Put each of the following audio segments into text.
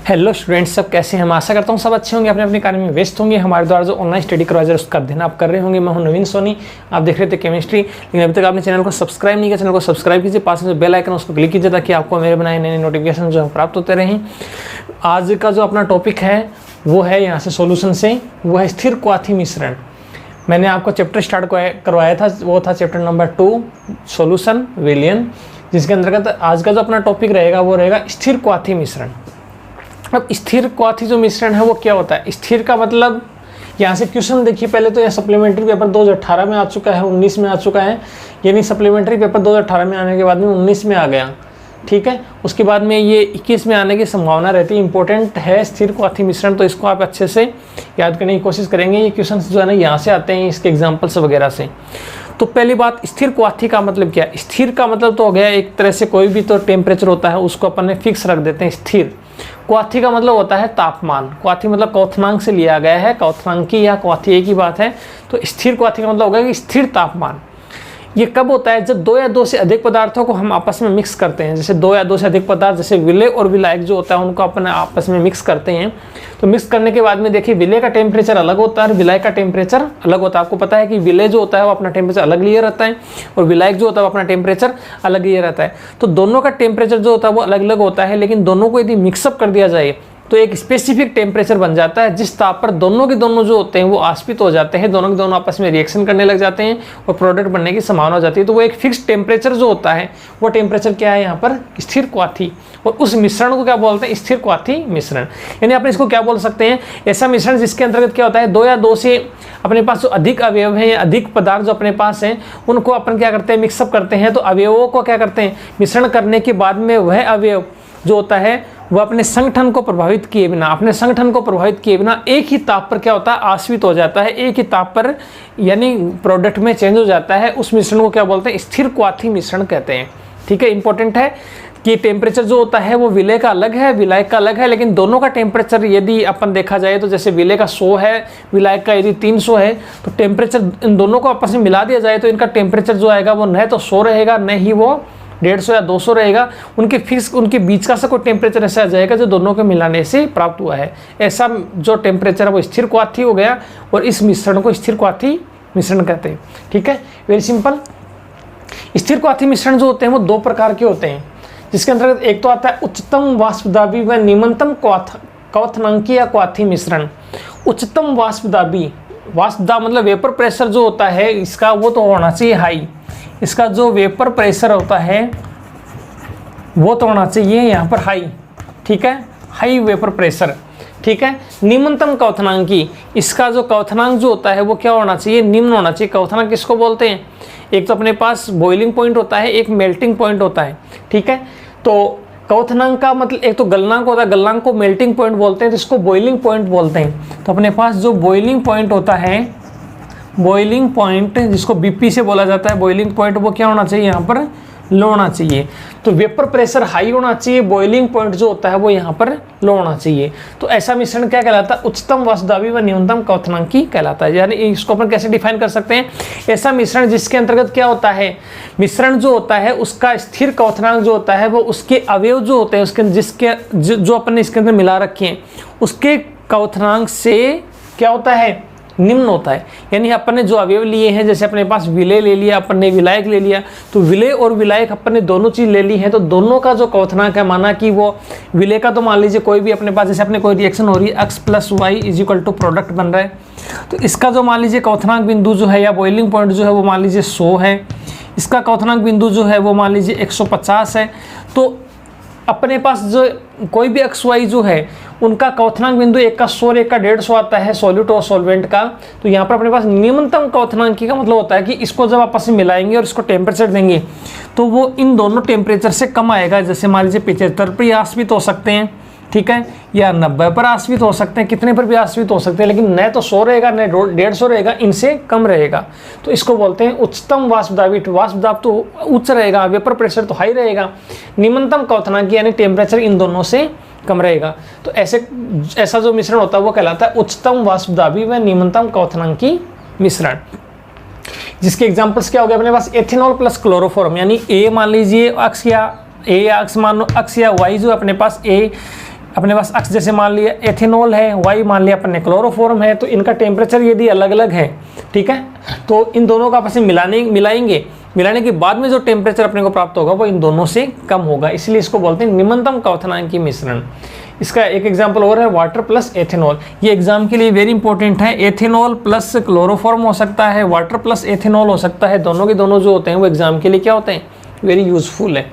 Hello students, सब कैसे हैं? हम आशा करता हूँ सब अच्छे होंगे, अपने अपने कार्य में व्यस्त होंगे। हमारे द्वारा जो ऑनलाइन स्टडी करवाया जा रहा है उसका अध्ययन आप कर रहे होंगे। मैं हूं नवीन सोनी, आप देख रहे थे केमिस्ट्री। लेकिन अभी तक आपने चैनल को सब्सक्राइब नहीं किया, चैनल को सब्सक्राइब कीजिए, पास में जो बेल आइकन उसको क्लिक कीजिए ताकि आपको मेरे बनाए नए नोटिफिकेशन जो प्राप्त होते रहें। आज का जो अपना टॉपिक है वो है यहाँ से सोल्यूशन से, वो है स्थिर क्वाथी मिश्रण। मैंने आपको चैप्टर स्टार्ट करवाया था, वो था चैप्टर नंबर 2 सोल्यूशन विलियन, जिसके अंतर्गत आज का जो अपना टॉपिक रहेगा वो रहेगा स्थिर क्वाथी मिश्रण। अब स्थिर क्वाथी जो मिश्रण है वो क्या होता है? स्थिर का मतलब यहाँ से क्वेश्चन देखिए, पहले तो यह सप्लीमेंट्री पेपर 2018 में आ चुका है, 19 में आ चुका है, यानी सप्लीमेंट्री पेपर 2018 में आने के बाद में 19 में आ गया, ठीक है। उसके बाद में ये 21 में आने की संभावना रहती है। इंपॉर्टेंट है स्थिर क्वाथी मिश्रण, तो इसको आप अच्छे से याद करने की कोशिश करेंगे। ये क्वेश्चन जो है ना यहाँ से आते हैं, इसके एग्जाम्पल्स वगैरह से। तो पहली बात, स्थिर क्वाथी का मतलब क्या है? स्थिर का मतलब तो हो गया एक तरह से कोई भी तो टेम्परेचर होता है उसको अपन ने फिक्स रख देते हैं स्थिर। क्वाथी का मतलब होता है तापमान। क्वाथी मतलब क्वथनांक से लिया गया है, क्वथनांकी या क्वाथी एक ही बात है। तो स्थिर क्वाथी का मतलब होगा कि स्थिर तापमान। ये कब होता है? जब 2 या 2 से अधिक पदार्थों को हम आपस में मिक्स करते हैं। जैसे 2 या 2 से अधिक पदार्थ, जैसे विलय और विलायक जो होता है उनको अपन आपस में मिक्स करते हैं। तो मिक्स करने के बाद में देखिए विलय का टेम्परेचर अलग होता है और विलायक का टेम्परेचर अलग होता है। आपको पता है कि विलय जो होता है वो अपना टेम्परेचर अलग लिए रहता है और विलायक जो होता है वो अपना टेम्परेचर अलग लिए रहता है। तो दोनों का टेम्परेचर जो होता है वो अलग अलग होता है, लेकिन दोनों को यदि मिक्सअप कर दिया जाए तो एक स्पेसिफिक टेम्परेचर बन जाता है, जिस ताप पर दोनों के दोनों जो होते हैं वो आश्रित हो जाते हैं, दोनों के दोनों आपस में रिएक्शन करने लग जाते हैं और प्रोडक्ट बनने की संभावना हो जाती है। तो वो एक फिक्स टेम्परेचर जो होता है वो टेम्परेचर क्या है यहाँ पर? स्थिर क्वाथी। और उस मिश्रण को क्या बोलते हैं? स्थिर क्वाथी मिश्रण। यानी आप इसको क्या बोल सकते हैं? ऐसा मिश्रण जिसके अंतर्गत क्या होता है, 2 या 2 से अपने पास जो अधिक अवयव हैं या अधिक पदार्थ जो अपने पास हैं उनको अपन क्या करते हैं? मिक्सअप करते हैं। तो अवयवों को क्या करते हैं? मिश्रण करने के बाद में वह अवयव जो होता है वो अपने संगठन को प्रभावित किए बिना एक ही ताप पर क्या होता है? आश्रित हो जाता है, एक ही ताप पर, यानी प्रोडक्ट में चेंज हो जाता है। उस मिश्रण को क्या बोलते हैं? स्थिर क्वाथी मिश्रण कहते हैं, ठीक है। इंपॉर्टेंट है कि टेम्परेचर जो होता है वो विलय का अलग है, विलायक का अलग है, लेकिन दोनों का टेम्परेचर यदि अपन देखा जाए तो जैसे विलय का 100 है, विलायक का यदि 300 है, तो टेम्परेचर इन दोनों को आपस में मिला दिया जाए तो इनका टेम्परेचर जो आएगा वो न तो 100 रहेगा, न ही वो 150 या 200 रहेगा। उनके बीच का सा कोई टेम्परेचर ऐसा आ जाएगा जो दोनों के मिलाने से प्राप्त हुआ है। ऐसा जो टेम्परेचर है वो स्थिर क्वाथी हो गया और इस मिश्रण को स्थिर क्वाथी मिश्रण कहते हैं, ठीक है। Very simple. स्थिर क्वाथी मिश्रण जो होते हैं वो 2 प्रकार के होते हैं, जिसके अंतर्गत एक तो आता है उच्चतम वाष्पदाबी व निम्नतम क्वथनांकी या क्वाथी मिश्रण। उच्चतम वाष्पदाबी, वाष्पदाब मतलब वेपर प्रेशर जो होता है इसका वो तो होना चाहिए हाई। इसका जो वेपर प्रेशर होता है वो तो होना चाहिए यहाँ पर हाई, ठीक है, हाई वेपर प्रेशर, ठीक है। निम्नतम क्वथनांकी, इसका जो क्वथनांक जो होता है वो क्या होना चाहिए? निम्न होना चाहिए। क्वथनांक किसको बोलते हैं? एक तो अपने पास बॉइलिंग पॉइंट होता है, एक मेल्टिंग पॉइंट होता है, ठीक है। तो क्वथनांक का मतलब एक तो गलनांक होता है, गलनांक को मेल्टिंग पॉइंट बोलते हैं, जिसको बॉइलिंग पॉइंट बोलते हैं। तो अपने पास जो बॉइलिंग पॉइंट होता है, बॉइलिंग पॉइंट जिसको बीपी से बोला जाता है, बॉइलिंग पॉइंट वो क्या होना चाहिए? यहाँ पर लो होना चाहिए। तो वेपर प्रेशर हाई होना चाहिए, बॉइलिंग पॉइंट जो होता है वो यहाँ पर लो होना चाहिए। तो ऐसा मिश्रण क्या कहलाता है? उच्चतम वाष्पदाबी व न्यूनतम क्वथनांकी कहलाता है। यानी इसको अपन कैसे डिफाइन कर सकते हैं? ऐसा मिश्रण जिसके अंतर्गत क्या होता है? मिश्रण जो होता है उसका स्थिर क्वथनांक जो होता है वो उसके अवयव जो होते हैं उसके जिसके जो अपन ने इसके अंदर मिला रखे हैं उसके क्वथनांक से क्या होता है? निम्न होता है। यानी अपन ने जो अवयव लिए हैं, जैसे अपने पास विलय ले लिया, अपन ने विलायक ले लिया, तो विलय और विलायक अपन ने दोनों चीज ले ली है, तो दोनों का जो क्वथनांक है, माना कि वो विलय का तो मान लीजिए कोई भी अपने पास, जैसे अपने कोई रिएक्शन हो रही है x + y = प्रोडक्ट बन रहा है, तो इसका जो मान लीजिए क्वथनांक बिंदु जो है या बॉइलिंग पॉइंट जो है वो मान लीजिए 100 है, इसका क्वथनांक बिंदु जो है वो मान लीजिए 150 है। तो अपने पास जो कोई भी x y जो है उनका क्वथनांक बिंदु एक का 100 एक का 150 आता है सॉल्यूट और सॉल्वेंट का। तो यहाँ पर अपने पास निम्नतम क्वथनांकी का मतलब होता है कि इसको जब आपस में मिलाएंगे और इसको टेम्परेचर देंगे तो वो इन दोनों टेम्परेचर से कम आएगा। जैसे मान लीजिए 75 पर आश्रित हो सकते हैं, ठीक है, या 90 पर आश्रित हो सकते हैं, कितने पर भी आश्रित हो सकते हैं, लेकिन न तो 100 रहेगा न 150 रहेगा, इनसे कम रहेगा। तो इसको बोलते हैं उच्चतम वाष्पदाबी। वाष्पदाब तो उच्च रहेगा, वेपर प्रेशर तो हाई रहेगा, निम्नतम क्वथनांकी यानी टेम्परेचर इन दोनों से कम रहेगा। तो ऐसा जो मिश्रण होता है वो कहलाता है उच्चतम वाष्पदाबी व निम्नतम क्वथनांकी मिश्रण। जिसके एग्जांपल्स क्या हो गए अपने पास? एथेनॉल प्लस क्लोरोफॉर्म, यानी ए मान लीजिए अक्ष या ए अक्ष मान लो, अक्ष या वाई जो अपने पास ए अपने पास x जैसे मान लिया एथेनॉल है, y मान लिया अपने क्लोरोफॉर्म है, तो इनका टेम्परेचर यदि अलग अलग है, ठीक है, तो इन दोनों का आपस में मिलाने के बाद में जो टेम्परेचर अपने को प्राप्त होगा वो इन दोनों से कम होगा, इसलिए इसको बोलते हैं निम्नतम क्वथनांकी मिश्रण। इसका एक एग्जाम्पल और है वाटर प्लस एथेनॉल। ये एग्जाम के लिए वेरी इंपॉर्टेंट है। एथेनॉल प्लस क्लोरोफॉर्म हो सकता है, वाटर प्लस एथेनॉल हो सकता है, दोनों के दोनों जो होते हैं वो एग्जाम के लिए क्या होते हैं, वेरी यूजफुल है।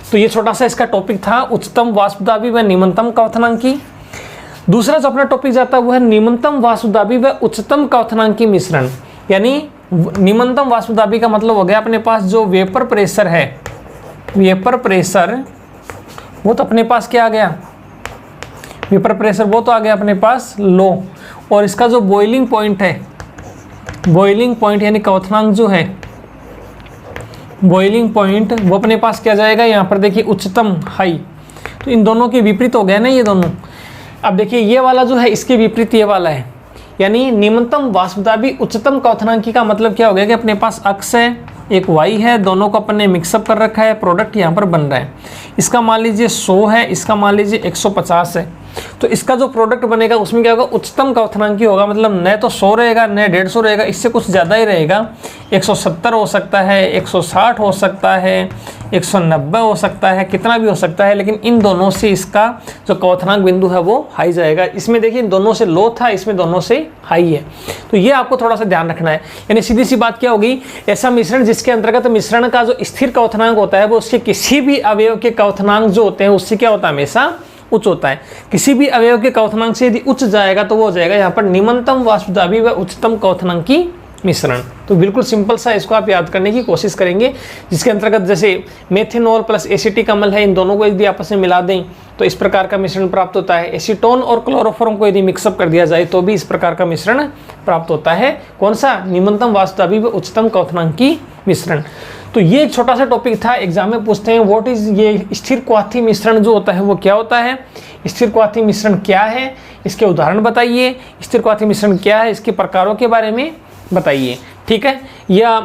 तो ये छोटा सा इसका टॉपिक था, उच्चतम वाष्पदाबी व निम्नतम क्वथनांकी। दूसरा जो अपना टॉपिक जाता है वो है निम्नतम वाष्पदाबी व उच्चतम क्वथनांकी मिश्रण। यानी निम्नतम वाष्पदाबी का मतलब हो गया अपने पास जो वेपर प्रेशर है, वेपर प्रेशर वो तो अपने पास क्या आ गया, वेपर प्रेशर वो तो आ गया अपने पास लो, और इसका जो बॉइलिंग पॉइंट है, बॉइलिंग पॉइंट यानी क्वथनांक जो है, बॉइलिंग पॉइंट वो अपने पास क्या जाएगा, यहाँ पर देखिए उच्चतम हाई। तो इन दोनों के विपरीत हो गया ना ये दोनों। अब देखिए ये वाला जो है इसके विपरीत ये वाला है, यानी निम्नतम वाष्पदाबी उच्चतम क्वथनांकी का मतलब क्या हो गया कि अपने पास x है, एक y है, दोनों को अपन ने मिक्सअप कर रखा है, प्रोडक्ट यहाँ पर बन रहा है। इसका मान लीजिए 100 है, इसका मान लीजिए 150 है, तो इसका जो प्रोडक्ट बनेगा उसमें क्या होगा, उच्चतम क्वथनांकी होगा, मतलब न तो 100 रहेगा न 150 रहेगा, इससे कुछ ज़्यादा ही रहेगा। 170 हो सकता है, 160 हो सकता है, 190 हो सकता है, कितना भी हो सकता है, लेकिन इन दोनों से इसका जो क्वथनांक बिंदु है वो हाई जाएगा। इसमें देखिए इन दोनों से लो था, इसमें दोनों से हाई है, तो ये आपको थोड़ा सा ध्यान रखना है। यानी सीधी सी बात क्या होगी, ऐसा मिश्रण जिसके अंतर्गत मिश्रण का जो स्थिर क्वथनांक होता है वो उसके किसी भी अवयव के क्वथनांक जो होते हैं उससे क्या होता है, हमेशा उच्च होता है। किसी भी अवयव के क्वथनांक से यदि उच्च जाएगा तो वो हो जाएगा यहाँ पर निम्नतम वाष्पदाबी व उच्चतम क्वथनांकी मिश्रण। तो बिल्कुल सिंपल सा इसको आप याद करने की कोशिश करेंगे, जिसके अंतर्गत जैसे मेथेनॉल प्लस एसीटिक अम्ल है, इन दोनों को यदि आपस में मिला दें तो इस प्रकार का मिश्रण प्राप्त होता है। एसीटोन और क्लोरोफॉर्म को यदि मिक्सअप कर दिया जाए तो भी इस प्रकार का मिश्रण प्राप्त होता है। कौन सा, निम्नतम वाष्पदाबी व उच्चतम क्वथनांकी मिश्रण। तो ये एक छोटा सा टॉपिक था, एग्जाम में पूछते हैं व्हाट इज ये स्थिर क्वाथी मिश्रण जो होता है वो क्या होता है, स्थिर क्वाथी मिश्रण क्या है, इसके उदाहरण बताइए, स्थिर क्वाथी मिश्रण क्या है, इसके प्रकारों के बारे में बताइए, ठीक है। या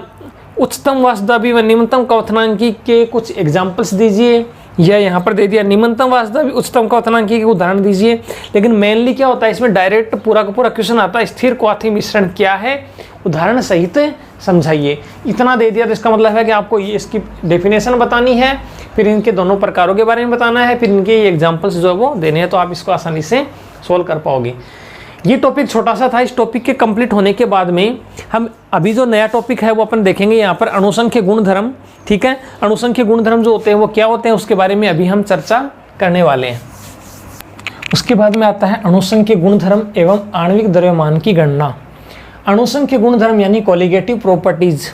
उच्चतम वाष्पदाबी व निम्नतम क्वथनांकी के कुछ एग्जाम्पल्स दीजिए, या यहाँ पर दे दिया निम्नतम वाष्पदाबी उच्चतम क्वथनांकी के उदाहरण दीजिए। लेकिन मेनली क्या होता है इसमें डायरेक्ट पूरा का पूरा क्वेश्चन आता है स्थिर क्वाथी मिश्रण क्या है, उदाहरण सहित समझाइए। इतना दे दिया तो इसका मतलब है कि आपको ये इसकी डेफिनेशन बतानी है, फिर इनके दोनों प्रकारों के बारे में बताना है, फिर इनके ये एग्जाम्पल्स जो है वो देने हैं, तो आप इसको आसानी से सोल्व कर पाओगे। ये टॉपिक छोटा सा था। इस टॉपिक के कंप्लीट होने के बाद में हम अभी जो नया टॉपिक है वो अपन देखेंगे यहाँ पर अणुसंख्य गुणधर्म, ठीक है। अणुसंख्य गुणधर्म जो होते हैं वो क्या होते हैं उसके बारे में अभी हम चर्चा करने वाले हैं। उसके बाद में आता है अणुसंख्य गुणधर्म एवं आणविक द्रव्यमान की गणना। अणुसंख्य गुणधर्म यानी कोलिगेटिव प्रॉपर्टीज,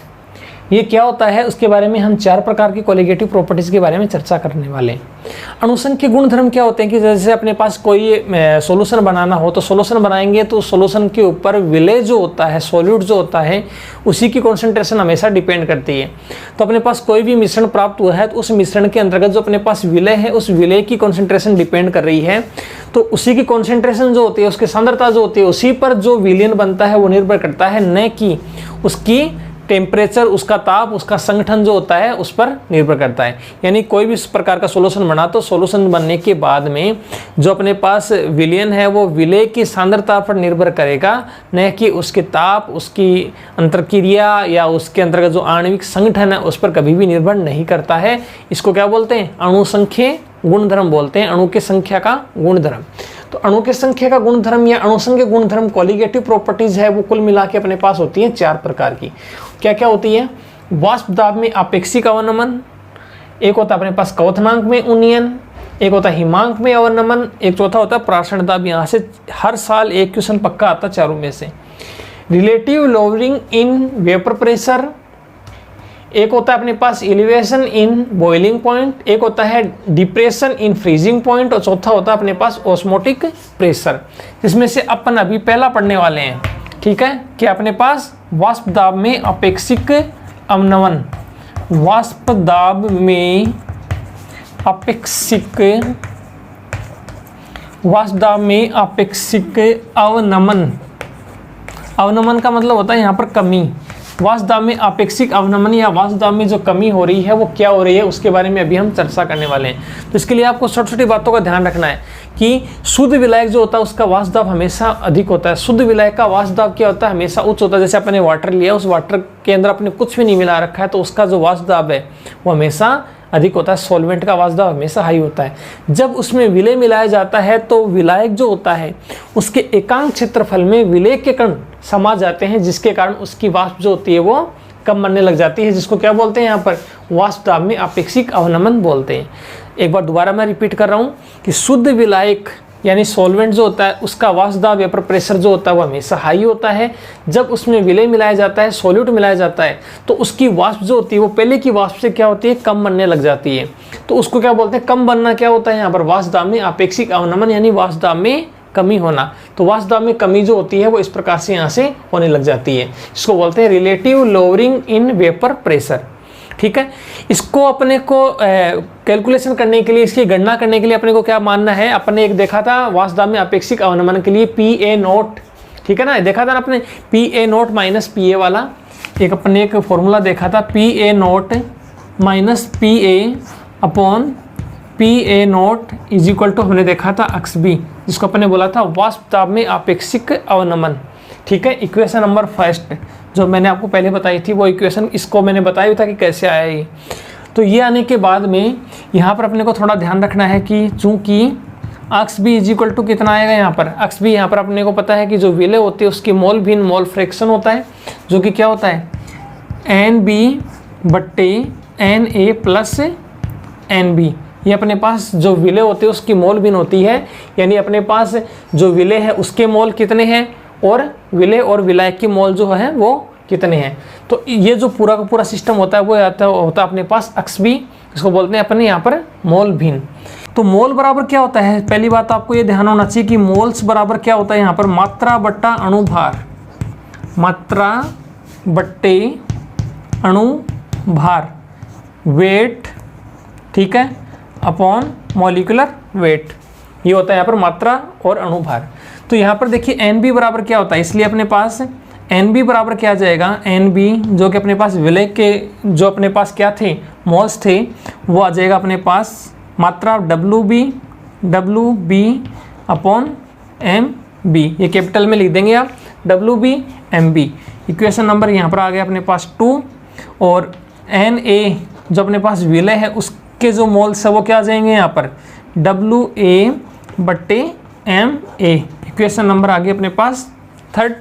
ये क्या होता है उसके बारे में हम 4 प्रकार की कोलिगेटिव प्रॉपर्टीज के बारे में चर्चा करने वाले हैं। अणुसंख्य गुणधर्म क्या होते हैं कि जैसे अपने पास कोई सॉल्यूशन बनाना हो तो सॉल्यूशन बनाएंगे तो सॉल्यूशन के ऊपर विलेय जो होता है, सॉल्यूट जो होता है, उसी की कॉन्सेंट्रेशन हमेशा डिपेंड करती है। तो अपने पास कोई भी मिश्रण प्राप्त हुआ है तो उस मिश्रण के अंतर्गत जो अपने पास विलेय है उस विलेय की कॉन्सेंट्रेशन डिपेंड कर रही है, तो उसी की कॉन्सेंट्रेशन जो होती है, उसकी सांद्रता जो होती है, उसी पर जो विलयन बनता है वो निर्भर करता है, न कि उसकी टेम्परेचर, उसका ताप, उसका संगठन जो होता है उस पर निर्भर करता है। यानी कोई भी इस प्रकार का सॉल्यूशन बना तो सॉल्यूशन बनने के बाद में जो अपने पास विलयन है वो विलेय की सांद्रता पर निर्भर करेगा, न कि उसके ताप, उसकी अंतरक्रिया या उसके अंतर्गत जो आणविक संगठन है उस पर कभी भी निर्भर नहीं करता है। इसको क्या बोलते हैं, अणुसंख्य गुणधर्म बोलते हैं, अणु की संख्या का गुणधर्म। तो अणु की संख्या का गुणधर्म या अणुसंख्य गुणधर्म कोलिगेटिव प्रॉपर्टीज है वो कुल मिला के अपने पास होती है 4 प्रकार की। क्या क्या होती है, वाष्प दाब में आपेक्षिक अवनमन, एक होता है अपने पास क्वथनांक में उन्नयन, एक होता है हिमांक में अवनमन, एक चौथा होता है प्राशण दाब। यहाँ से हर साल एक क्वेश्चन पक्का आता है चारों में से। Relative lowering in vapour pressure, एक होता है अपने पास एलिवेशन इन बॉइलिंग पॉइंट, एक होता है डिप्रेशन इन फ्रीजिंग पॉइंट, और चौथा होता है अपने पास ऑस्मोटिक प्रेशर, जिसमें से अपन अभी पहला पढ़ने वाले हैं, ठीक है। कि अपने पास वाष्प दाब में अपेक्षिक अवनमन, वाष्प दाब में अपेक्षिक, वाष्प दाब में अपेक्षिक अवनमन। अवनमन का मतलब होता है यहाँ पर कमी, वाष्प दाब में आपेक्षिक अवनमन या वाष्प दाब में जो कमी हो रही है वो क्या हो रही है, उसके बारे में अभी हम चर्चा करने वाले हैं। तो इसके लिए आपको छोटी छोटी बातों का ध्यान रखना है कि शुद्ध विलायक जो होता है उसका वाष्प दाब हमेशा अधिक होता है। शुद्ध विलायक का वाष्प दाब क्या होता है, हमेशा उच्च होता है। जैसे अपने वाटर लिया, उस वाटर के अंदर अपने कुछ भी नहीं मिला रखा है तो उसका जो वाष्प दाब है वो हमेशा अधिक होता है। सॉल्वेंट का वाष्प दाब हमेशा हाई होता है। जब उसमें विलय मिलाया जाता है तो विलायक जो होता है उसके एकांक क्षेत्रफल में विलय के कण समा जाते हैं, जिसके कारण उसकी वाष्प जो होती है वो कम बनने लग जाती है, जिसको क्या बोलते हैं यहाँ पर वाष्प दाब में आपेक्षिक अवनमन बोलते हैं। एक बार दोबारा मैं रिपीट कर रहा हूँ कि शुद्ध विलायक यानी सॉल्वेंट जो होता है उसका वाष्प दाब या प्रेशर जो होता है वो हमेशा हाई होता है। जब उसमें विलय मिलाया जाता है, सॉल्यूट मिलाया जाता है, तो उसकी वाष्प जो होती है वो पहले की वाष्प से क्या होती है, कम बनने लग जाती है। तो उसको क्या बोलते हैं, कम बनना क्या होता है यहाँ पर वाष्प दाब में आपेक्षिक अवनमन यानी वाष्प दाब में कमी होना। तो वाष्प दाब में कमी जो होती है वो इस प्रकार से यहाँ से होने लग जाती है। इसको बोलते हैं relative lowering in vapour pressure. ठीक है, इसको अपने को कैलकुलेशन करने के लिए, इसकी गणना करने के लिए अपने को क्या मानना है, अपने एक देखा था वाष्प दाब में अपेक्षिक अवनमन के लिए PA नोट, ठीक है ना, देखा था ना अपने PA नोट माइनस PA वाला एक अपने एक फॉर्मूला देखा था, PA naught minus PA upon PA naught is equal to हमने देखा था XB, जिसको अपने बोला था वाष्प दाब में आपेक्षिक अवनमन। ठीक है, इक्वेशन नंबर फर्स्ट जो मैंने आपको पहले बताई थी वो इक्वेशन, इसको मैंने बताया था कि कैसे आया ये। तो ये आने के बाद में यहाँ पर अपने को थोड़ा ध्यान रखना है कि चूँकि XB इज इक्वल टू कितना आएगा यहाँ पर, XB यहाँ पर अपने को पता है कि जो विलय होती है उसकी मोल भिन्न मोल फ्रैक्शन होता है, जो कि क्या होता है NB बट्टे NA प्लस NB। ये अपने पास जो विलय होते हैं उसकी मोल भिन्न होती है, यानी अपने पास जो विलय है उसके मोल कितने हैं और विलय और विलायक की मोल जो है वो कितने हैं। तो ये जो पूरा का पूरा सिस्टम होता है वो होता है अपने पास XB, इसको बोलते हैं अपने यहाँ पर मोल भिन्न। तो मोल बराबर क्या होता है, पहली बात आपको ये ध्यान होना चाहिए कि मोल्स बराबर क्या होता है यहाँ पर मात्रा बट्टा अणुभार, मात्रा बट्टे अणुभार वेट, ठीक है, अपॉन मॉलिक्यूलर वेट, ये होता है यहाँ पर मात्रा और अणुभार। तो यहाँ पर देखिए NB बराबर क्या होता है, इसलिए अपने पास NB बराबर क्या आ जाएगा, NB जो कि अपने पास विलय के जो अपने पास क्या थे मोल्स थे वो आ जाएगा अपने पास मात्रा WB अपॉन MB, ये कैपिटल में लिख देंगे आप WB MB। इक्वेशन नंबर यहाँ पर आ गया अपने पास 2, और Na जो अपने पास विलय है उसके जो मोल्स है वो क्या आ जाएंगे यहाँ पर WA बट्टे MA। इक्वेशन नंबर आ गया अपने पास 3।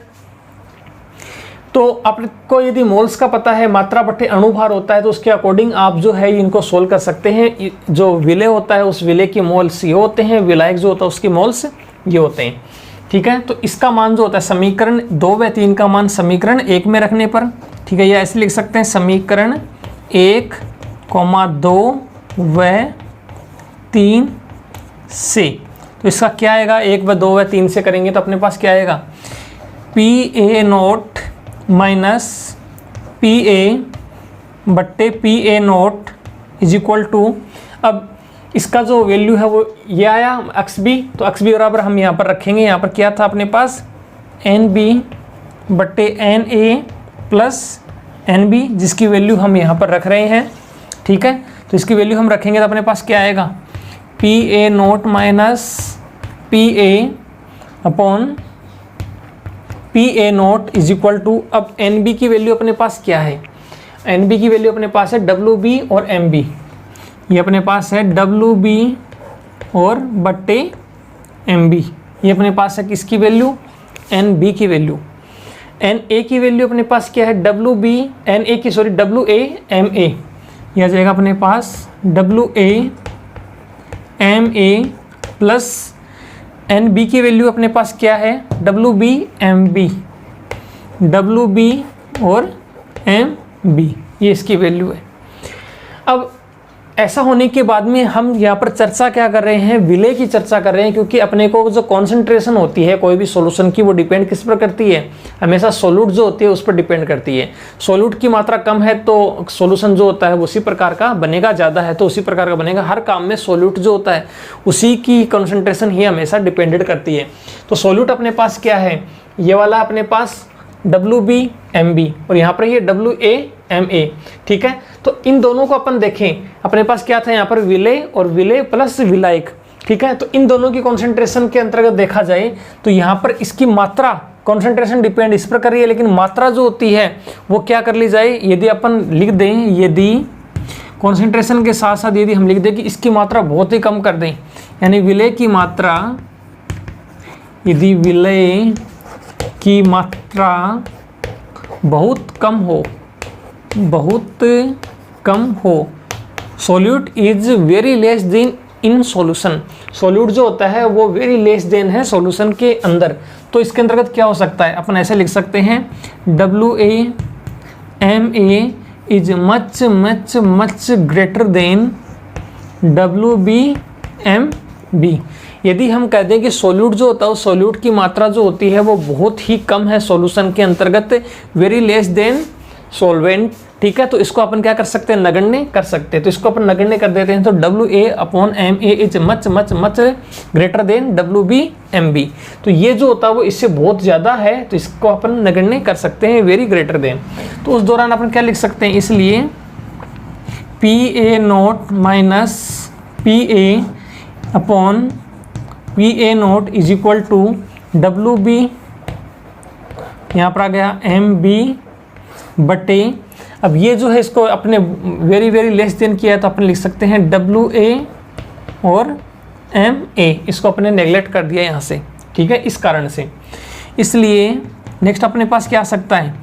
तो आपको यदि मोल्स का पता है, मात्रा बट्टे अणुभार होता है, तो उसके अकॉर्डिंग आप जो है इनको सोल्व कर सकते हैं। जो विलय होता है उस विलय की मोल्स ये होते हैं, विलायक जो होता है उसकी मोल्स ये होते हैं। ठीक है, तो इसका मान जो होता है समीकरण 2 व 3 का मान समीकरण 1 में रखने पर, ठीक है, या ऐसे लिख सकते हैं समीकरण 1, 2 व 3 से। तो इसका क्या आएगा, 1 व 2 व 3 से करेंगे तो अपने पास क्या आएगा PA नोट माइनस PA बट्टे PA naught is equal to, अब इसका जो वैल्यू है वो ये आया XB, तो XB बराबर हम यहाँ पर रखेंगे, यहाँ पर क्या था अपने पास NB बट्टे NA प्लस NB, जिसकी वैल्यू हम यहाँ पर रख रहे हैं। ठीक है, तो इसकी वैल्यू हम रखेंगे तो अपने पास क्या आएगा PA naught minus PA upon PA naught is equal to, अब NB की वैल्यू अपने पास क्या है, NB की वैल्यू अपने पास है WB और MB, ये अपने पास है WB और बट्टे MB, ये अपने पास है किसकी वैल्यू NB की वैल्यू। NA की वैल्यू अपने पास क्या है WA MA, यह आ जाएगा अपने पास WA MA प्लस NB की वैल्यू अपने पास क्या है WB और MB, ये इसकी वैल्यू है। अब ऐसा होने के बाद में हम यहाँ पर चर्चा क्या कर रहे हैं, विलय की चर्चा कर रहे हैं, क्योंकि अपने को जो कॉन्सेंट्रेशन होती है कोई भी सॉल्यूशन की वो डिपेंड किस पर करती है, हमेशा सोल्यूट जो होती है उस पर डिपेंड करती है। सोल्यूट की मात्रा कम है तो सॉल्यूशन जो होता है उसी प्रकार का बनेगा, ज़्यादा है तो उसी प्रकार का बनेगा। हर काम में सोल्यूट जो होता है उसी की कॉन्सेंट्रेशन ही हमेशा डिपेंडेड करती है। तो सोल्यूट अपने पास क्या है, ये वाला अपने पास WBMB और यहाँ पर ये WAMA, ठीक है। तो इन दोनों को अपन देखें, अपने पास क्या था यहाँ पर विलेय और विलेय प्लस विलायक, ठीक है। तो इन दोनों की कॉन्सेंट्रेशन के अंतर्गत देखा जाए तो यहाँ पर इसकी मात्रा, कॉन्सेंट्रेशन डिपेंड इस पर कर रही है, लेकिन मात्रा जो होती है वो क्या कर ली जाए, यदि अपन लिख दें, यदि कॉन्सेंट्रेशन के साथ साथ यदि हम लिख दें कि इसकी मात्रा बहुत ही कम कर दें, यानी विलेय की मात्रा, यदि विलेय की मात्रा बहुत कम हो, बहुत कम हो, solute is very less then in solution, solute जो होता है वो वेरी लेस देन है सॉल्यूशन के अंदर, तो इसके अंतर्गत क्या हो सकता है, अपन ऐसे लिख सकते हैं WAMA is much much much greater than WBMB। यदि हम कह दें कि सोल्यूट जो होता है, सोल्यूट की मात्रा जो होती है वो बहुत ही कम है सॉल्यूशन के अंतर्गत, वेरी लेस देन सॉल्वेंट, ठीक है। तो इसको अपन क्या कर सकते हैं, नगण्य कर सकते हैं। तो इसको अपन नगण्य कर देते हैं, तो WA/MA is much much much greater than WBMB। तो ये जो होता है वो इससे बहुत ज़्यादा है, तो इसको अपन नगण्य कर सकते हैं, वेरी ग्रेटर देन। तो उस दौरान अपन क्या लिख सकते हैं, इसलिए PA0 minus PA/PA0 is equal to WB, यहाँ पर आ गया MB बटे, अब ये जो है इसको अपने वेरी वेरी लेस देन किया है, तो अपन लिख सकते हैं WA और MA, इसको अपने नेगलेक्ट कर दिया यहाँ से, ठीक है, इस कारण से। इसलिए नेक्स्ट अपने पास क्या आ सकता है,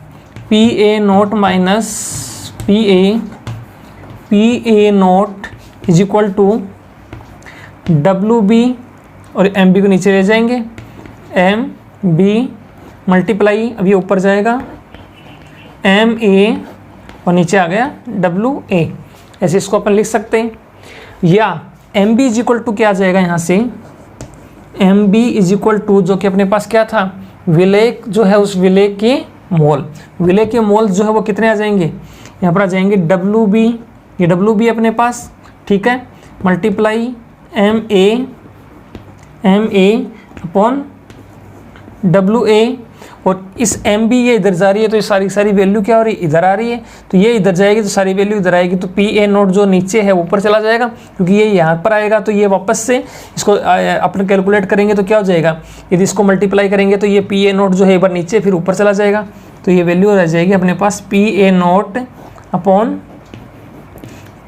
PA0 minus PA0 is equal to WB और MB को नीचे ले जाएंगे, MB मल्टीप्लाई, अब ये ऊपर जाएगा MA और नीचे आ गया WA, ऐसे इसको अपन लिख सकते हैं। या MB इज इक्वल टू क्या आ जाएगा यहाँ से, MB इज इक्वल टू जो कि अपने पास क्या था, विलेय जो है उस विलेय के मोल, विलेय के मोल जो है वो कितने आ जाएंगे, यहाँ पर आ जाएंगे WB, ये WB अपने पास, ठीक है, मल्टीप्लाई MA अपॉन WA, और इस MB ये इधर जा रही है, तो ये सारी सारी वैल्यू क्या हो रही है, इधर आ रही है, तो ये इधर जाएगी तो सारी वैल्यू इधर आएगी, तो PA0 जो नीचे है ऊपर चला जाएगा, क्योंकि ये यहाँ पर आएगा, तो ये वापस से इसको अपन कैलकुलेट करेंगे तो क्या हो जाएगा, यदि इसको मल्टीप्लाई करेंगे तो ये PA0 जो है एक बार नीचे फिर ऊपर चला जाएगा, तो ये वैल्यू रह जाएगी अपने पास PA0 upon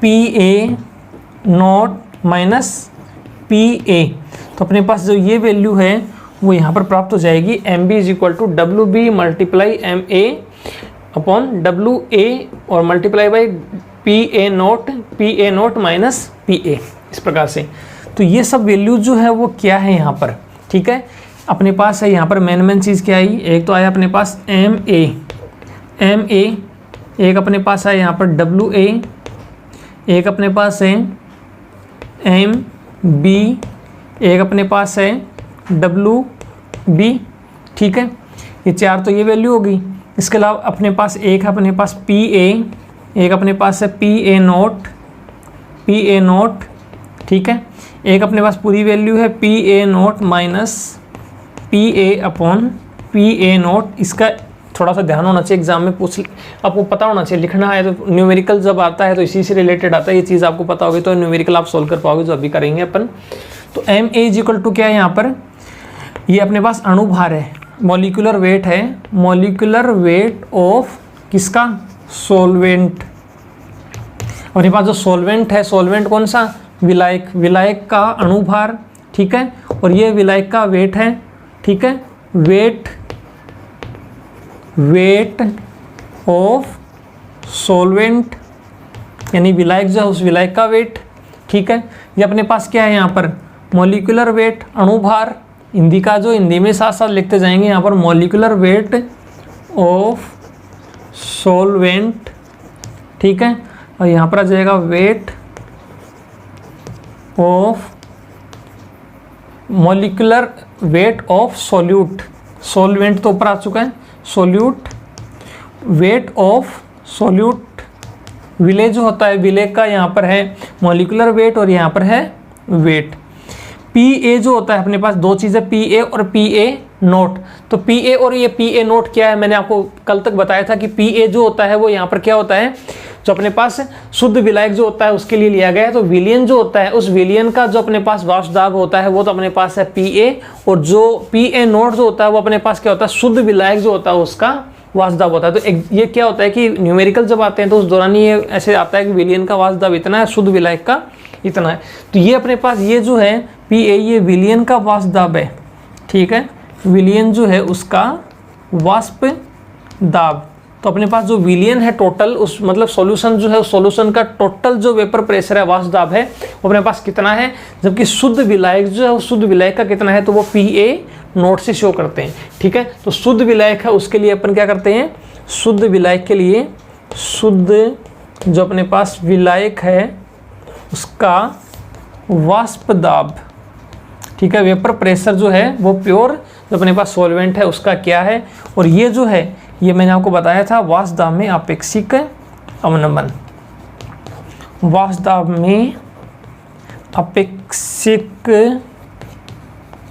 PA0 minus PA। तो अपने पास जो ये वैल्यू है वो यहाँ पर प्राप्त हो जाएगी, MB is equal to WB multiply MA upon WA और multiply by PA0 minus PA, इस प्रकार से। तो ये सब वैल्यू जो है वो क्या है यहाँ पर, ठीक है, अपने पास है यहाँ पर मेन चीज़ क्या आई, एक तो आया अपने पास MA, एक अपने पास है यहाँ पर WA, एक अपने पास है MB, एक अपने पास है WB, ठीक है, ये चार तो ये वैल्यू होगी। इसके अलावा अपने पास एक है अपने पास PA, एक अपने पास है PA0, ठीक है, एक अपने पास पूरी वैल्यू है PA0 minus PA upon PA0। इसका थोड़ा सा ध्यान होना चाहिए, एग्जाम में पूछ, आपको पता होना चाहिए, लिखना है तो न्यूमेरिकल जब आता है तो इसी से रिलेटेड आता है, ये चीज़ आपको पता होगी तो न्यूमेरिकल आप सोल्व कर पाओगे, जो अभी करेंगे अपन। तो MA इज इक्वल टू क्या है यहाँ पर, ये अपने पास अणुभार है, मॉलिक्यूलर वेट है, मॉलिक्यूलर वेट ऑफ किसका, सोलवेंट। अपने पास जो सोलवेंट है, सोलवेंट कौन सा, विलायक, विलायक का अणुभार, ठीक है, और ये विलायक का वेट है, ठीक है, वेट ऑफ सोलवेंट, यानी विलायक जो है उस विलायक का वेट, ठीक है। ये अपने पास क्या है यहाँ पर, मॉलिक्यूलर वेट, अणुभार, हिंदी का जो हिंदी में साथ साथ लिखते जाएंगे यहाँ पर, मॉलिक्यूलर वेट ऑफ सोलवेंट, ठीक है, और यहाँ पर आ जाएगा weight of molecular weight of solute, solvent तो ऊपर आ चुका है, सोल्यूट, वेट ऑफ सोल्यूट, विलेय जो होता है विलेय का यहाँ पर है मॉलिक्यूलर वेट और यहाँ पर है वेट। PA जो होता है अपने पास दो चीज़ें PA और PA नोट। तो पी और ये पी नोट क्या है, मैंने आपको कल तक बताया था कि पी जो होता है वो यहाँ पर क्या होता है, जो अपने पास शुद्ध विलायक जो होता है उसके लिए लिया गया है। तो विलयन जो होता है उस विलयन का जो अपने पास वाष्प दाब होता है वो तो अपने पास है पी और जो पी नोट जो होता है वो अपने पास क्या होता है, शुद्ध विलायक जो होता है उसका वाष्प दाब होता है। तो ये क्या होता है कि न्यूमेरिकल जब आते हैं तो उस दौरान ये ऐसे आता है कि विलयन का वाष्प दाब इतना है, शुद्ध विलायक का इतना है। तो ये अपने पास ये जो है पी ये विलयन का वाष्प दाब है, ठीक है, विलयन जो है उसका वाष्प दाब। तो अपने पास जो विलयन है टोटल, उस मतलब सॉल्यूशन जो है उस सॉल्यूशन का टोटल जो वेपर प्रेशर है, वाष्प दाब है, वो अपने पास कितना है, जबकि शुद्ध विलायक जो है उस शुद्ध विलायक का कितना है, तो वो पी नोट से शो करते हैं, ठीक है। तो शुद्ध विलायक है उसके लिए अपन क्या करते हैं, शुद्ध विलायक के लिए शुद्ध जो अपने पास विलायक है उसका वाष्प दाब, ठीक है, वेपर प्रेशर जो है वो प्योर जो अपने पास सॉल्वेंट है उसका क्या है। और ये जो है ये मैंने आपको बताया था वाष्प दाब में अपेक्षिक अवनमन, वाष्प दाब में अपेक्षिक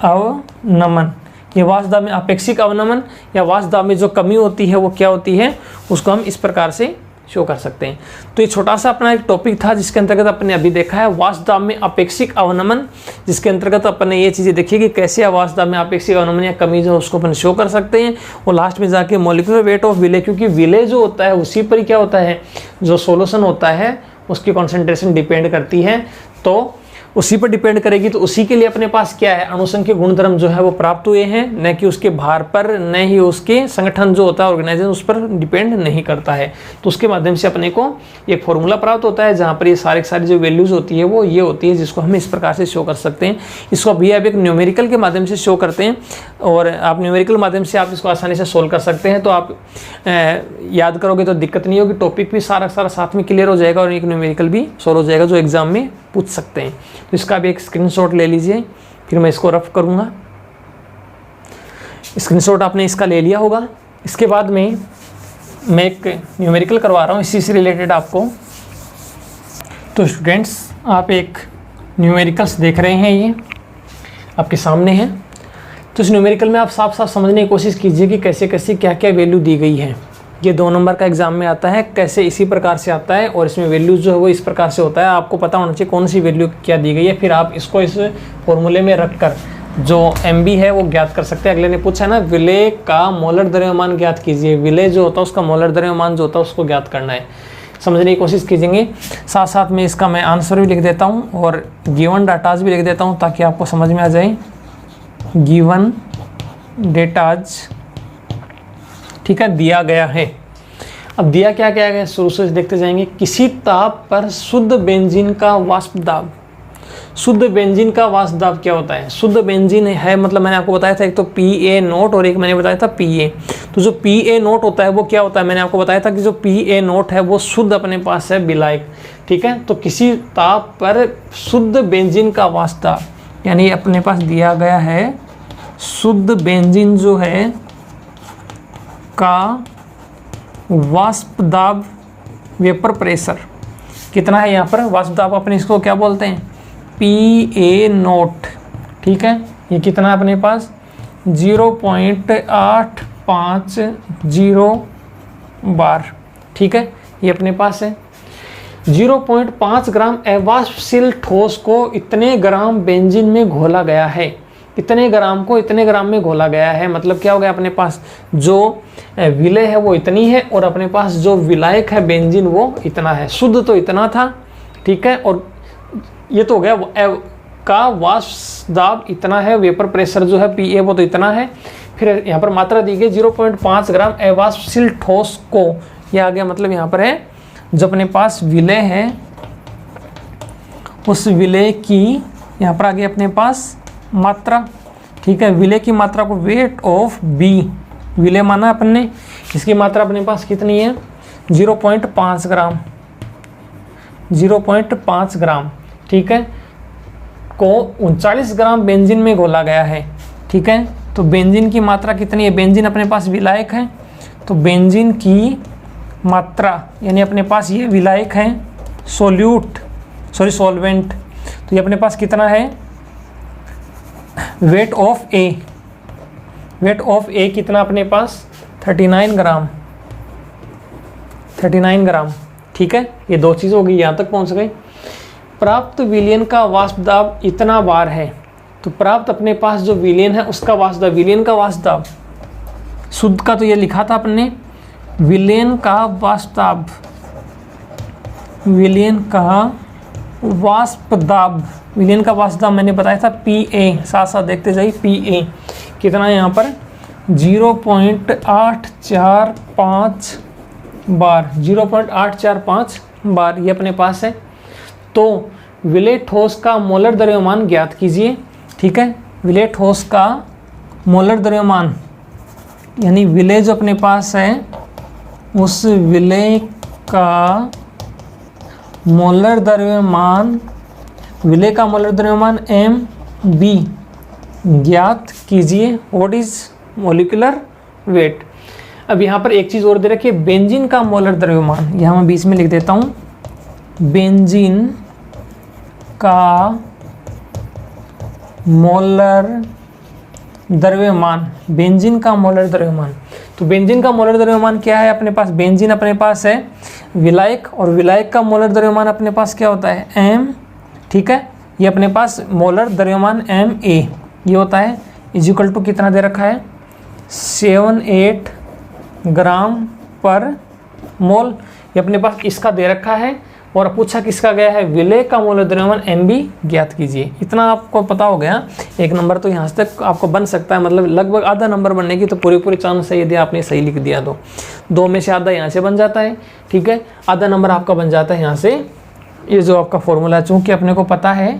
अवनमन। ये वाष्प दाब में अपेक्षिक अवनमन या वाष्प दाब में जो कमी होती है वो क्या होती है, उसको हम इस प्रकार से शो कर सकते हैं। तो ये छोटा सा अपना एक टॉपिक था जिसके अंतर्गत अपने अभी देखा है वाष्प दाब में अपेक्षिक अवनमन, जिसके अंतर्गत अपन ने ये चीज़ें देखी कि कैसे वाष्प दाब में अपेक्षिक अवनमन या कमी जो है उसको अपन शो कर सकते हैं। और लास्ट में जाके मॉलिक्यूलर वेट ऑफ विले, क्योंकि विले जो होता है उसी पर ही क्या होता है, जो सॉल्यूशन होता है उसकी कॉन्सेंट्रेशन डिपेंड करती है, तो उसी पर डिपेंड करेगी। तो उसी के लिए अपने पास क्या है, अणुसंख्यक गुणधर्म जो है वो प्राप्त हुए हैं, न कि उसके भार पर, न ही उसके संगठन जो होता है ऑर्गेनाइजेशन उस पर डिपेंड नहीं करता है। तो उसके माध्यम से अपने को एक फॉर्मूला प्राप्त होता है जहाँ पर ये सारी जो वैल्यूज होती है वो ये होती है, जिसको हम इस प्रकार से शो कर सकते हैं। इसको अभी आप एक न्यूमेरिकल के माध्यम से शो करते हैं और आप न्यूमेरिकल माध्यम से आप इसको आसानी से सोल्व कर सकते हैं। तो आप याद करोगे तो दिक्कत नहीं होगी, टॉपिक भी सारा साथ में क्लियर हो जाएगा और एक न्यूमेरिकल भी सोल्व हो जाएगा जो एग्जाम में पूछ सकते हैं। तो इसका भी एक स्क्रीनशॉट ले लीजिए, फिर मैं इसको रफ करूंगा। स्क्रीनशॉट आपने इसका ले लिया होगा। इसके बाद में मैं एक न्यूमेरिकल करवा रहा हूँ इसी से रिलेटेड आपको। तो स्टूडेंट्स आप एक न्यूमेरिकल्स देख रहे हैं, ये आपके सामने है। तो इस न्यूमेरिकल में आप साफ साफ समझने की कोशिश कीजिए कि कैसे कैसे क्या क्या वैल्यू दी गई है। ये 2 नंबर का एग्जाम में आता है, कैसे इसी प्रकार से आता है और इसमें वैल्यूज जो है वो इस प्रकार से होता है। आपको पता होना चाहिए कौन सी वैल्यू क्या दी गई है, फिर आप इसको इस फॉर्मूले में रखकर जो MB है वो ज्ञात कर सकते हैं। अगले ने पूछा है ना, विलेय का मोलर द्रव्यमान ज्ञात कीजिए। विलेय जो होता है उसका मोलर द्रव्यमान जो होता है उसको ज्ञात करना है, समझने की कोशिश कीजिए। साथ साथ में इसका मैं आंसर भी लिख देता हूँ और गिवन डाटाज भी लिख देता हूँ ताकि आपको समझ में आ जाए। गिवन डेटाज, ठीक है, दिया गया है। अब दिया क्या क्या है शुरू से देखते जाएंगे। किसी ताप पर शुद्ध बेंजीन का वाष्प दाब, शुद्ध बेंजीन का वाष्प दाब क्या होता है, शुद्ध बेंजीन है मतलब मैंने आपको बताया था एक तो PA नोट और एक मैंने बताया था PA। तो जो PA नोट होता है वो क्या होता है, मैंने आपको बताया था कि जो PA नोट है वो शुद्ध अपने पास है विलायक, ठीक है। तो किसी ताप पर शुद्ध बेंजीन का वाष्प दाब, यानी अपने पास दिया गया है शुद्ध बेंजीन जो है का वाष्प दाब, वेपर प्रेशर कितना है यहाँ पर, वाष्प दाब अपने इसको क्या बोलते हैं, PA नोट, ठीक है। ये कितना है अपने पास 0.850 बार, ठीक है, ये अपने पास है। 0.5 ग्राम अवाष्पशील ठोस को इतने ग्राम बेंजीन में घोला गया है, इतने ग्राम को इतने ग्राम में घोला गया है, मतलब क्या हो गया, अपने पास जो विलेय है वो इतनी है और अपने पास जो विलायक है बेंजीन वो इतना है। शुद्ध तो इतना था, ठीक है, और ये तो हो गया का वाष्प दाब इतना है, वेपर प्रेशर जो है PA वो तो इतना है। फिर यहाँ पर मात्रा दी गई 0.5 ग्राम अवाष्पशील ठोस को, ये आ गया मतलब यहाँ पर है जो अपने पास विलेय है उस विलेय की, यहाँ पर आ गया अपने पास मात्रा, ठीक है। विलेय की मात्रा को वेट ऑफ B, विलेय माना अपन ने, इसकी मात्रा अपने पास कितनी है 0.5 ग्राम, 0.5 ग्राम, ठीक है, को 39 ग्राम बेंजीन में घोला गया है, ठीक है। तो बेंजीन की मात्रा कितनी है, बेंजीन अपने पास विलायक है, तो बेंजीन की मात्रा यानी अपने पास ये विलायक है, सॉल्वेंट, तो ये अपने पास कितना है weight of A, weight of A कितना अपने पास 39 ग्राम, 39 ग्राम। ठीक है, ये दो चीज़ हो गई, यहाँ तक पहुँच गई। प्राप्त विलयन का वाष्प दाब इतना बार है, तो प्राप्त अपने पास जो विलयन है उसका वाष्प दाब, विलयन का वाष्प दाब, शुद्ध का तो ये लिखा था अपने, विलयन का वाष्प दाब, विलयन का वाष्प दाब, विलयन का वाष्प दाब मैंने बताया था PA, साथ साथ देखते जाइए PA कितना है यहाँ पर 0.845 बार, 0.845 बार ये अपने पास है। तो विलेय ठोस का मोलर द्रव्यमान ज्ञात कीजिए। ठीक है, विलेय ठोस का मोलर द्रव्यमान, यानी विलेय जो अपने पास है उस विलेय का मोलर द्रव्यमान, विलेय का मोलर द्रव्यमान MB ज्ञात कीजिए। What is molecular weight. अब यहाँ पर एक चीज़ और दे रखी है, बेंजीन का मोलर द्रव्यमान, यहाँ मैं बीच में लिख देता हूँ, बेंजीन का मोलर द्रव्यमान, बेंजीन का मोलर द्रव्यमान। तो बेंजीन का मोलर द्रव्यमान क्या है अपने पास, बेंजीन अपने पास है विलायक, और विलायक का मोलर द्रव्यमान अपने पास क्या होता है M। ठीक है, ये अपने पास मोलर द्रव्यमान MA ये होता है, इजिकल टू कितना दे रखा है 78 ग्राम पर मोल, ये अपने पास इसका दे रखा है। और पूछा किसका गया है, विलेय का मोलर द्रव्यमान MB ज्ञात कीजिए। इतना आपको पता हो गया, एक नंबर तो यहाँ तक आपको बन सकता है, मतलब लगभग आधा नंबर बनने की तो पूरी चांस है यदि आपने सही लिख दिया तो। दो में से आधा यहाँ से बन जाता है। ठीक है, आधा नंबर आपका बन जाता है यहाँ से। ये जो आपका फॉर्मूला, चूँकि अपने को पता है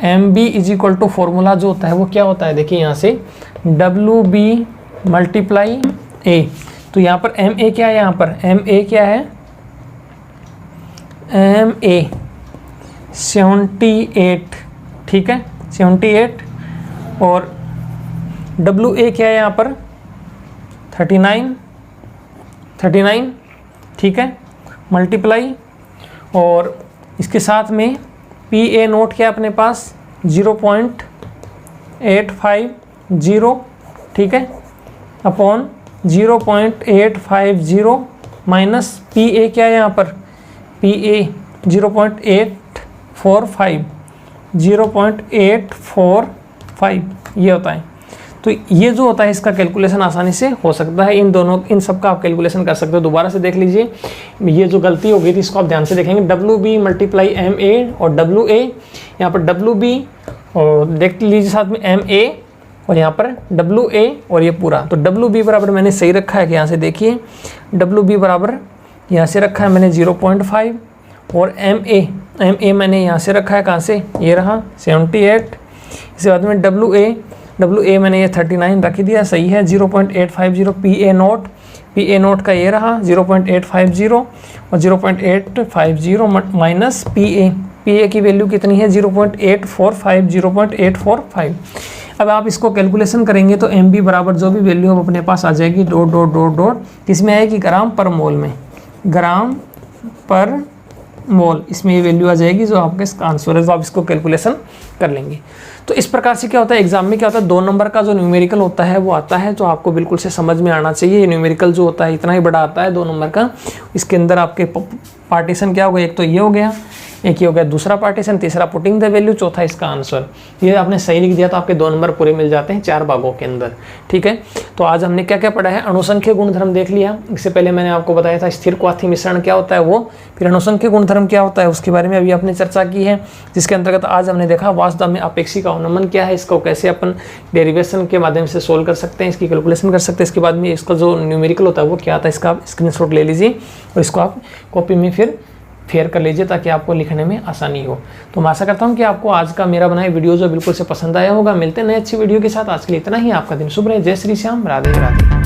MB इजिकल टू फॉर्मूला जो होता है वो क्या होता है, देखिए यहाँ से WB मल्टीप्लाई A। तो यहाँ पर MA क्या है, यहाँ पर MA क्या है, MA 78। ठीक है, 78, और WA क्या है यहाँ पर 39। ठीक है, मल्टीप्लाई, और इसके साथ में PA नोट क्या है अपने पास 0.850। ठीक है, अपॉन 0.850 माइनस PA क्या है यहाँ पर PA 0.845, 0.845 ये होता है। तो ये जो होता है इसका कैलकुलेशन आसानी से हो सकता है। इन दोनों, इन सब का आप कैलकुलेशन कर सकते हो। दोबारा से देख लीजिए, ये जो गलती हो गई थी इसको आप ध्यान से देखेंगे। WB मल्टीप्लाई MA और WA, यहाँ पर WB और देख लीजिए साथ में MA और यहाँ पर WA और ये पूरा। तो WB बराबर मैंने सही रखा है कि यहाँ से देखिए WB बराबर यहाँ से रखा है मैंने 0.5, और MA मैंने यहाँ से रखा है कहाँ से, ये रहा 78। इसके बाद में WA मैंने ये 39 रख दिया, सही है 0.850। PA नोट का ये रहा 0.850 और 0.850 माइनस PA की वैल्यू कितनी है 0.845। अब आप इसको कैलकुलेशन करेंगे तो MB बराबर जो भी वैल्यू अपने पास आ जाएगी डॉट किसमें आएगी, ग्राम पर मोल में, ग्राम पर मोल, इसमें ये वैल्यू आ जाएगी जो आपके इसका आंसर है। तो आप इसको कैलकुलेशन कर लेंगे। तो इस प्रकार से क्या होता है एग्जाम में, क्या होता है 2 नंबर का जो न्यूमेरिकल होता है वो आता है, जो आपको बिल्कुल से समझ में आना चाहिए। ये न्यूमेरिकल जो होता है इतना ही बड़ा आता है 2 नंबर का। इसके अंदर आपके पार्टीशन क्या होगा, एक तो ये हो गया, एक ये हो गया दूसरा पार्टीशन, तीसरा पुटिंग द वैल्यू, चौथा इसका आंसर। ये आपने सही लिख दिया तो आपके 2 नंबर पूरे मिल जाते हैं 4 भागों के अंदर। ठीक है, तो आज हमने क्या क्या पढ़ा है, अणुसंख्यक गुणधर्म देख लिया। इससे पहले मैंने आपको बताया था स्थिर क्वाथी मिश्रण क्या होता है वो, फिर अणुसंख्यक गुणधर्म क्या होता है उसके बारे में अभी आपने चर्चा की है। जिसके अंतर्गत आज हमने देखा वास्तव में अपेक्षिक अवनमन क्या है, इसको कैसे अपन डेरिवेशन के माध्यम से सोल्व कर सकते हैं, इसकी कैलकुलेशन कर सकते हैं। इसके बाद में इसका जो न्यूमेरिकल होता है वो क्या आता है, इसका आप स्क्रीनशॉट ले लीजिए और इसको आप कॉपी में फिर फेयर कर लीजिए ताकि आपको लिखने में आसानी हो। तो मैं आशा करता हूं कि आपको आज का मेरा बनाया वीडियो जो बिल्कुल से पसंद आया होगा। मिलते हैं नई अच्छी वीडियो के साथ। आज के लिए इतना ही। आपका दिन शुभ रहे। जय श्री श्याम। राधे राधे।